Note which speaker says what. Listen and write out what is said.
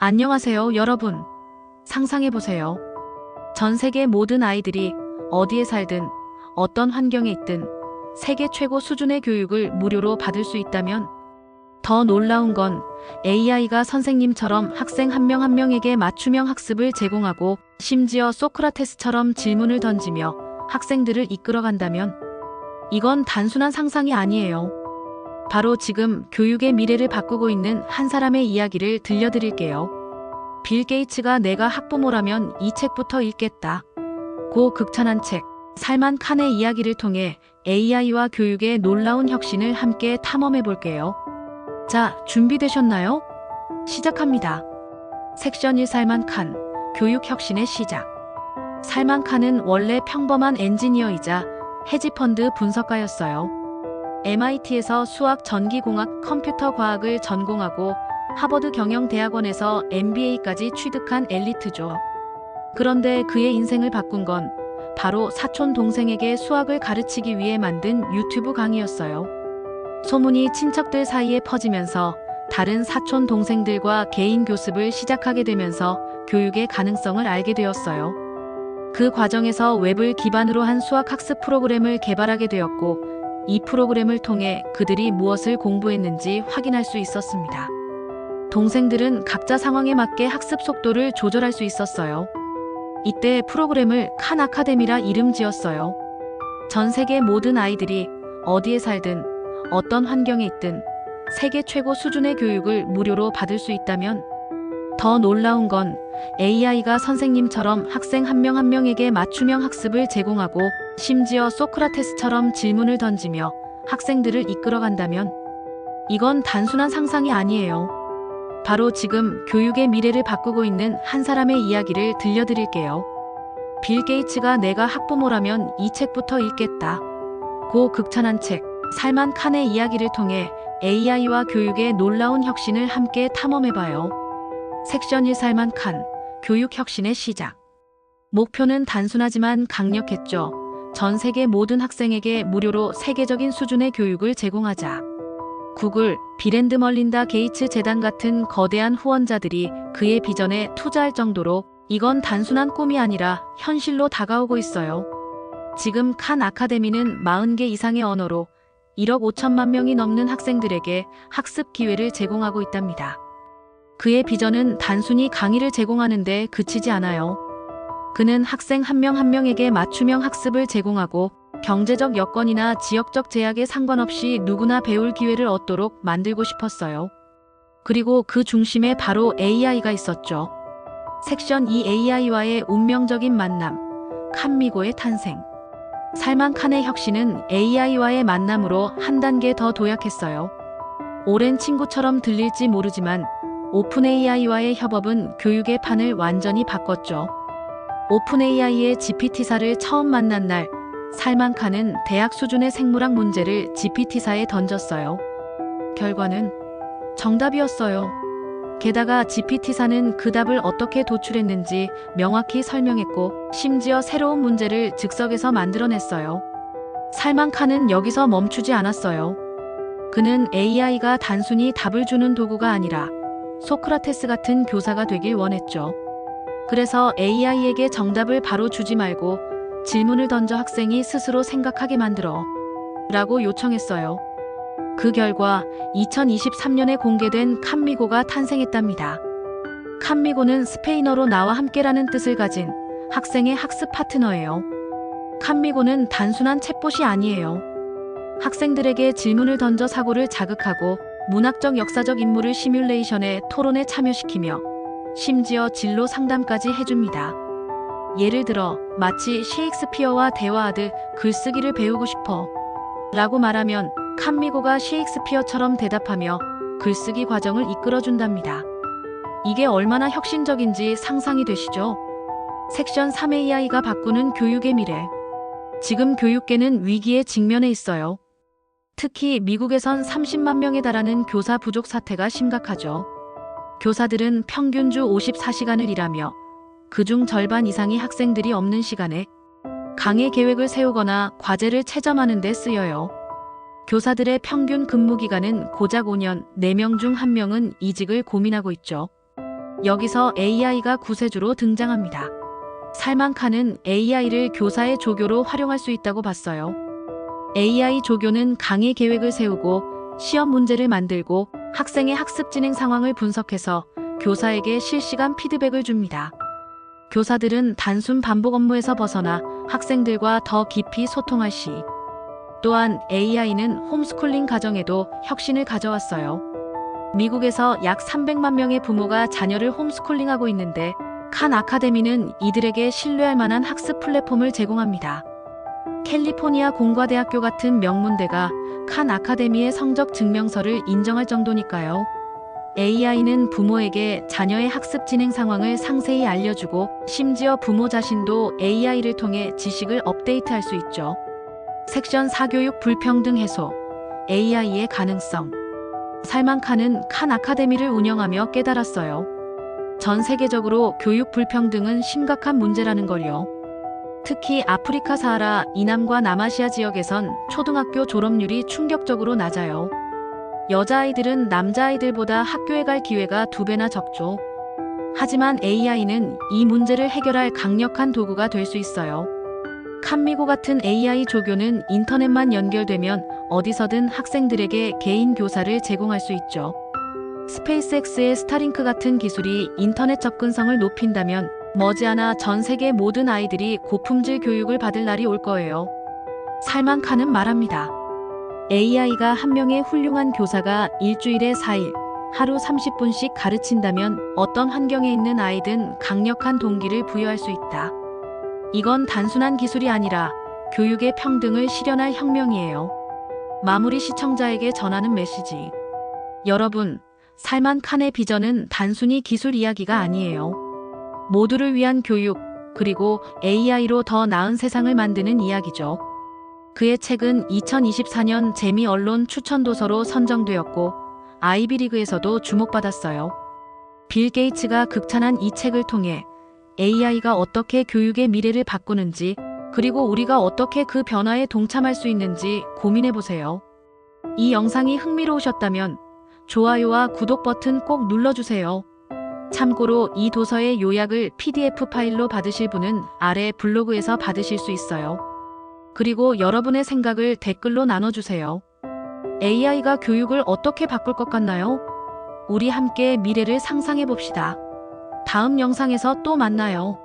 Speaker 1: 안녕하세요, 여러분. 상상해보세요. 전 세계 모든 아이들이 어디에 살든 어떤 환경에 있든 세계 최고 수준의 교육을 무료로 받을 수 있다면, 더 놀라운 건 AI가 선생님처럼 학생 한 명 한 명에게 맞춤형 학습을 제공하고 심지어 소크라테스처럼 질문을 던지며 학생들을 이끌어간다면, 이건 단순한 상상이 아니에요. 바로 지금 교육의 미래를 바꾸고 있는 한 사람의 이야기를 들려드릴게요. 빌 게이츠가 내가 학부모라면 이 책부터 읽겠다. 고 극찬한 책, 살만 칸의 이야기를 통해 AI와 교육의 놀라운 혁신을 함께 탐험해 볼게요. 자, 준비되셨나요? 시작합니다. 섹션 1, 살만 칸, 교육 혁신의 시작. 살만 칸은 원래 평범한 엔지니어이자 헤지펀드 분석가였어요. MIT에서 수학, 전기공학, 컴퓨터 과학을 전공하고 하버드 경영대학원에서 MBA까지 취득한 엘리트죠. 그런데 그의 인생을 바꾼 건 바로 사촌 동생에게 수학을 가르치기 위해 만든 유튜브 강의였어요. 소문이 친척들 사이에 퍼지면서 다른 사촌 동생들과 개인 교습을 시작하게 되면서 교육의 가능성을 알게 되었어요. 그 과정에서 웹을 기반으로 한 수학 학습 프로그램을 개발하게 되었고, 이 프로그램을 통해 그들이 무엇을 공부했는지 확인할 수 있었습니다. 동생들은 각자 상황에 맞게 학습 속도를 조절할 수 있었어요. 이때 프로그램을 칸 아카데미라 이름 지었어요. 전 세계 모든 아이들이 어디에 살든 어떤 환경에 있든 세계 최고 수준의 교육을 무료로 받을 수 있다면, 더 놀라운 건 AI가 선생님처럼 학생 한 명 한 명에게 맞춤형 학습을 제공하고 심지어 소크라테스처럼 질문을 던지며 학생들을 이끌어간다면, 이건 단순한 상상이 아니에요. 바로 지금 교육의 미래를 바꾸고 있는 한 사람의 이야기를 들려드릴게요. 빌 게이츠가 내가 학부모라면 이 책부터 읽겠다. 고 극찬한 책, 살만 칸의 이야기를 통해 AI와 교육의 놀라운 혁신을 함께 탐험해봐요. 섹션 1, 살만 칸, 교육 혁신의 시작. 목표는 단순하지만 강력했죠. 전 세계 모든 학생에게 무료로 세계적인 수준의 교육을 제공하자. 구글, 빌 앤드 멀린다 게이츠 재단 같은 거대한 후원자들이 그의 비전에 투자할 정도로 이건 단순한 꿈이 아니라 현실로 다가오고 있어요. 지금 칸 아카데미는 40개 이상의 언어로 1억 5천만 명이 넘는 학생들에게 학습 기회를 제공하고 있답니다. 그의 비전은 단순히 강의를 제공하는 데 그치지 않아요. 그는 학생 한 명 한 명에게 맞춤형 학습을 제공하고 경제적 여건이나 지역적 제약에 상관없이 누구나 배울 기회를 얻도록 만들고 싶었어요. 그리고 그 중심에 바로 AI가 있었죠. 섹션 2, AI와의 운명적인 만남, 칸미고의 탄생. 살만 칸의 혁신은 AI와의 만남으로 한 단계 더 도약했어요. 오랜 친구처럼 들릴지 모르지만 오픈 AI와의 협업은 교육의 판을 완전히 바꿨죠. 오픈 AI의 GPT사를 처음 만난 날, 살만 칸은 대학 수준의 생물학 문제를 GPT사에 던졌어요. 결과는 정답이었어요. 게다가 GPT사는 그 답을 어떻게 도출했는지 명확히 설명했고, 심지어 새로운 문제를 즉석에서 만들어냈어요. 살만 칸은 여기서 멈추지 않았어요. 그는 AI가 단순히 답을 주는 도구가 아니라 소크라테스 같은 교사가 되길 원했죠. 그래서 AI에게 정답을 바로 주지 말고 질문을 던져 학생이 스스로 생각하게 만들어 라고 요청했어요. 그 결과 2023년에 공개된 칸미고가 탄생했답니다. 칸미고는 스페인어로 나와 함께라는 뜻을 가진 학생의 학습 파트너예요. 칸미고는 단순한 챗봇이 아니에요. 학생들에게 질문을 던져 사고를 자극하고 문학적 역사적 인물을 시뮬레이션에 토론에 참여시키며 심지어 진로 상담까지 해줍니다. 예를 들어 마치 셰익스피어와 대화하듯 글쓰기를 배우고 싶어 라고 말하면 칸미고가 셰익스피어처럼 대답하며 글쓰기 과정을 이끌어준답니다. 이게 얼마나 혁신적인지 상상이 되시죠? 섹션 3, AI가 바꾸는 교육의 미래. 지금 교육계는 위기에 직면해 있어요. 특히 미국에선 30만 명에 달하는 교사 부족 사태가 심각하죠. 교사들은 평균 주 54시간을 일하며 그중 절반 이상이 학생들이 없는 시간에 강의 계획을 세우거나 과제를 채점하는 데 쓰여요. 교사들의 평균 근무 기간은 고작 5년, 4명 중 1명은 이직을 고민하고 있죠. 여기서 AI가 구세주로 등장합니다. 살만 칸은 AI를 교사의 조교로 활용할 수 있다고 봤어요. AI 조교는 강의 계획을 세우고 시험 문제를 만들고 학생의 학습 진행 상황을 분석해서 교사에게 실시간 피드백을 줍니다. 교사들은 단순 반복 업무에서 벗어나 학생들과 더 깊이 소통할 시. 또한 AI는 홈스쿨링 가정에도 혁신을 가져왔어요. 미국에서 약 300만 명의 부모가 자녀를 홈스쿨링하고 있는데 칸 아카데미는 이들에게 신뢰할 만한 학습 플랫폼을 제공합니다. 캘리포니아 공과대학교 같은 명문대가 칸 아카데미의 성적 증명서를 인정할 정도니까요. AI는 부모에게 자녀의 학습 진행 상황을 상세히 알려주고 심지어 부모 자신도 AI를 통해 지식을 업데이트할 수 있죠. 섹션 4 교육 불평등 해소, AI의 가능성. 살만 칸은 칸 아카데미를 운영하며 깨달았어요. 전 세계적으로 교육 불평등은 심각한 문제라는 걸요. 특히 아프리카 사하라 이남과 남아시아 지역에선 초등학교 졸업률이 충격적으로 낮아요. 여자아이들은 남자아이들보다 학교에 갈 기회가 2배나 적죠. 하지만 AI는 이 문제를 해결할 강력한 도구가 될 수 있어요. 칸미고 같은 AI 조교는 인터넷만 연결되면 어디서든 학생들에게 개인 교사를 제공할 수 있죠. 스페이스X의 스타링크 같은 기술이 인터넷 접근성을 높인다면 머지않아 전 세계 모든 아이들이 고품질 교육을 받을 날이 올 거예요. 살만 칸은 말합니다. AI가 한 명의 훌륭한 교사가 일주일에 4일, 하루 30분씩 가르친다면 어떤 환경에 있는 아이든 강력한 동기를 부여할 수 있다. 이건 단순한 기술이 아니라 교육의 평등을 실현할 혁명이에요. 마무리 시청자에게 전하는 메시지. 여러분, 살만 칸의 비전은 단순히 기술 이야기가 아니에요. 모두를 위한 교육, 그리고 AI로 더 나은 세상을 만드는 이야기죠. 그의 책은 2024년 재미 언론 추천 도서로 선정되었고 아이비리그에서도 주목받았어요. 빌 게이츠가 극찬한 이 책을 통해 AI가 어떻게 교육의 미래를 바꾸는지, 그리고 우리가 어떻게 그 변화에 동참할 수 있는지 고민해보세요. 이 영상이 흥미로우셨다면 좋아요와 구독 버튼 꼭 눌러주세요. 참고로 이 도서의 요약을 PDF 파일로 받으실 분은 아래 블로그에서 받으실 수 있어요. 그리고 여러분의 생각을 댓글로 나눠주세요. AI가 교육을 어떻게 바꿀 것 같나요? 우리 함께 미래를 상상해봅시다. 다음 영상에서 또 만나요.